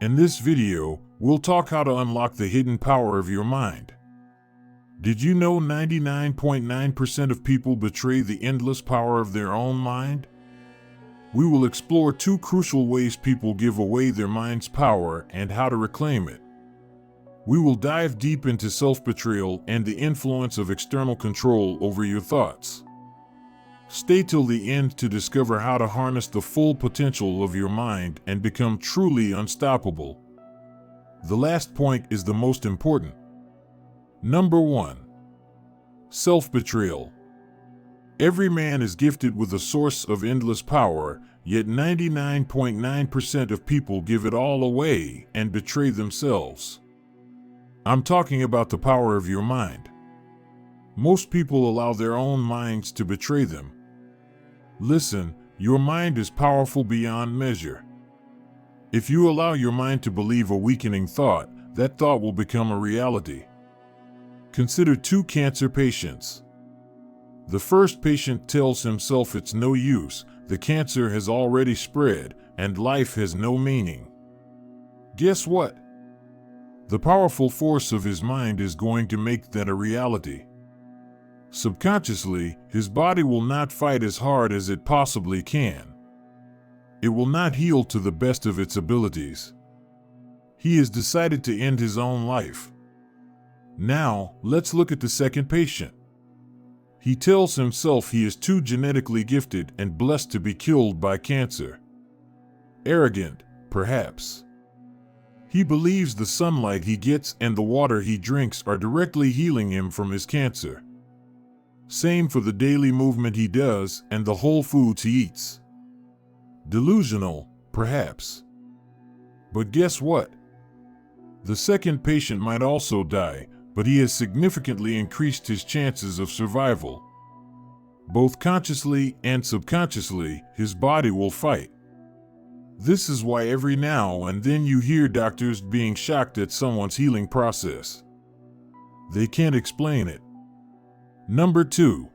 In this video, we'll talk how to unlock the hidden power of your mind. Did you know 99.9% of people betray the endless power of their own mind? We will explore two crucial ways people give away their mind's power and how to reclaim it. We will dive deep into self-betrayal and the influence of external control over your thoughts. Stay till the end to discover how to harness the full potential of your mind and become truly unstoppable. The last point is the most important. Number 1. Self-betrayal. Every man is gifted with a source of endless power, yet 99.9% of people give it all away and betray themselves. I'm talking about the power of your mind. Most people allow their own minds to betray them. Listen, your mind is powerful beyond measure. If you allow your mind to believe a weakening thought, that thought will become a reality. Consider two cancer patients. The first patient tells himself it's no use, the cancer has already spread, and life has no meaning. Guess what? The powerful force of his mind is going to make that a reality. Subconsciously, his body will not fight as hard as it possibly can. It will not heal to the best of its abilities. He has decided to end his own life. Now, let's look at the second patient. He tells himself he is too genetically gifted and blessed to be killed by cancer. Arrogant, perhaps. He believes the sunlight he gets and the water he drinks are directly healing him from his cancer. Same for the daily movement he does and the whole foods he eats. Delusional, perhaps. But guess what? The second patient might also die, but he has significantly increased his chances of survival. Both consciously and subconsciously, his body will fight. This is why every now and then you hear doctors being shocked at someone's healing process. They can't explain it. Number 2.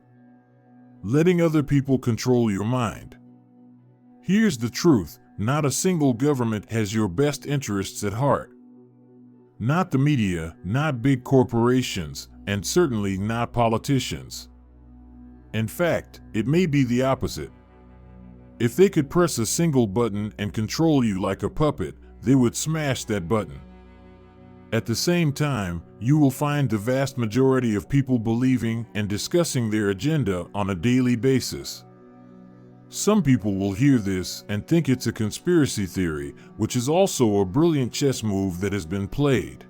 Letting other people control your mind. Here's the truth, not a single government has your best interests at heart. Not the media, not big corporations, and certainly not politicians. In fact, it may be the opposite. If they could press a single button and control you like a puppet, they would smash that button. At the same time, you will find the vast majority of people believing and discussing their agenda on a daily basis. Some people will hear this and think it's a conspiracy theory, which is also a brilliant chess move that has been played.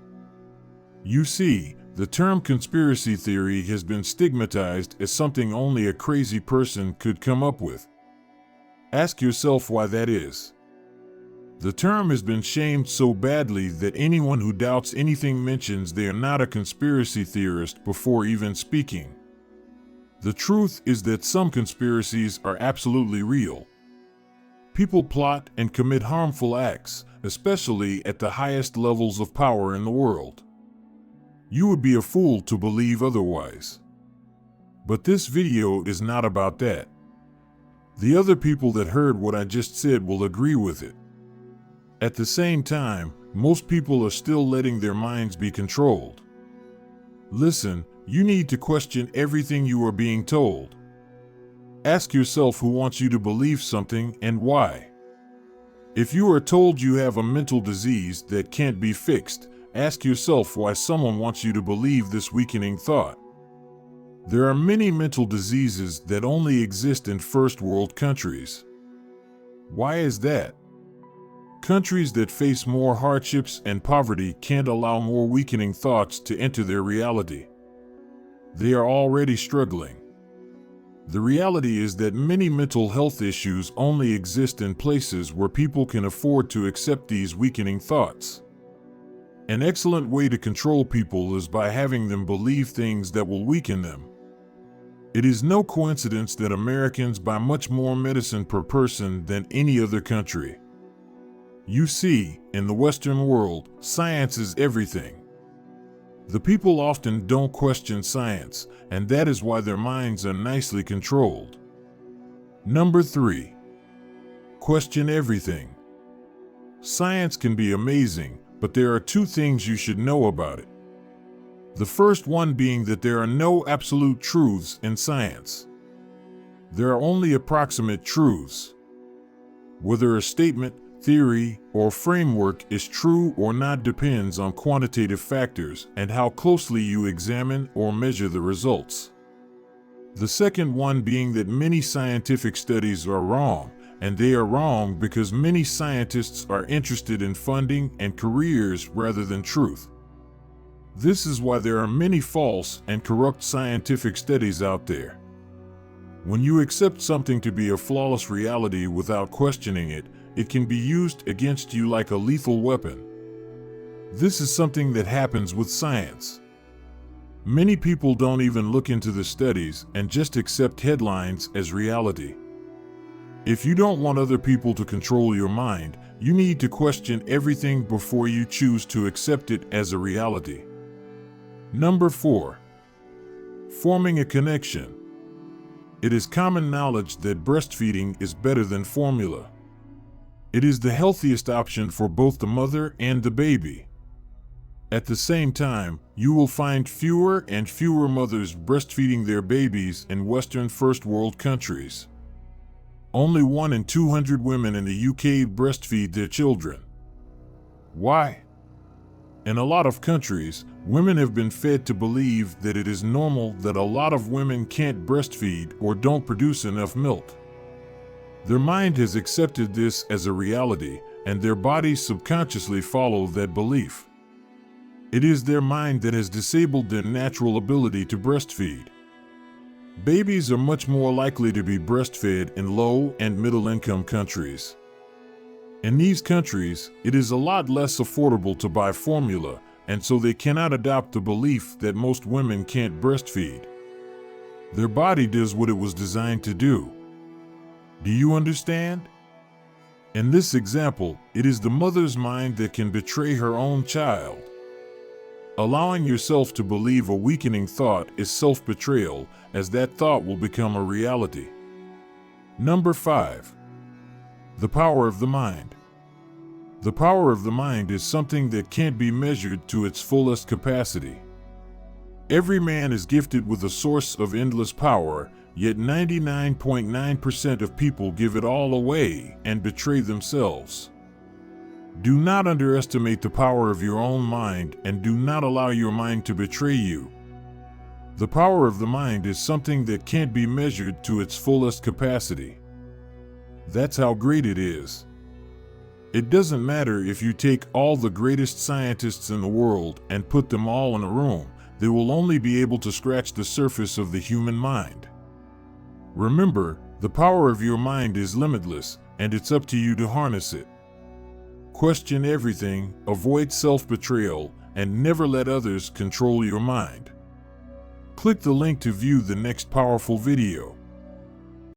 You see, the term conspiracy theory has been stigmatized as something only a crazy person could come up with. Ask yourself why that is. The term has been shamed so badly that anyone who doubts anything mentions they are not a conspiracy theorist before even speaking. The truth is that some conspiracies are absolutely real. People plot and commit harmful acts, especially at the highest levels of power in the world. You would be a fool to believe otherwise. But this video is not about that. The other people that heard what I just said will agree with it. At the same time, most people are still letting their minds be controlled. Listen, you need to question everything you are being told. Ask yourself who wants you to believe something and why. If you are told you have a mental disease that can't be fixed, ask yourself why someone wants you to believe this weakening thought. There are many mental diseases that only exist in first world countries. Why is that? Countries that face more hardships and poverty can't allow more weakening thoughts to enter their reality. They are already struggling. The reality is that many mental health issues only exist in places where people can afford to accept these weakening thoughts. An excellent way to control people is by having them believe things that will weaken them. It is no coincidence that Americans buy much more medicine per person than any other country. You see, in the Western world, science is everything. The people often don't question science, and that is why their minds are nicely controlled. Number 3. Question everything. Science can be amazing, but there are two things you should know about it. The first one being that there are no absolute truths in science. There are only approximate truths. Whether a statement, theory, or framework is true or not depends on quantitative factors and how closely you examine or measure the results. The second one being that many scientific studies are wrong, and they are wrong because many scientists are interested in funding and careers rather than truth. This is why there are many false and corrupt scientific studies out there. When you accept something to be a flawless reality without questioning it, it can be used against you like a lethal weapon. This is something that happens with science. Many people don't even look into the studies and just accept headlines as reality. If you don't want other people to control your mind, you need to question everything before you choose to accept it as a reality. Number 4. Forming a connection. It is common knowledge that breastfeeding is better than formula. It is the healthiest option for both the mother and the baby. At the same time, you will find fewer and fewer mothers breastfeeding their babies in Western first world countries. Only 1 in 200 women in the UK breastfeed their children. Why? In a lot of countries, women have been fed to believe that it is normal that a lot of women can't breastfeed or don't produce enough milk. Their mind has accepted this as a reality, and their bodies subconsciously follow that belief. It is their mind that has disabled their natural ability to breastfeed. Babies are much more likely to be breastfed in low and middle-income countries. In these countries, it is a lot less affordable to buy formula, and so they cannot adopt the belief that most women can't breastfeed. Their body does what it was designed to do. Do you understand? In this example, it is the mother's mind that can betray her own child. Allowing yourself to believe a weakening thought is self-betrayal, as that thought will become a reality. Number 5. The power of the mind. The power of the mind is something that can't be measured to its fullest capacity. Every man is gifted with a source of endless power, yet 99.9% of people give it all away and betray themselves. Do not underestimate the power of your own mind, and do not allow your mind to betray you. The power of the mind is something that can't be measured to its fullest capacity. That's how great it is. It doesn't matter if you take all the greatest scientists in the world and put them all in a room, they will only be able to scratch the surface of the human mind. Remember, the power of your mind is limitless, and it's up to you to harness it. Question everything, avoid self-betrayal, and never let others control your mind. Click the link to view the next powerful video.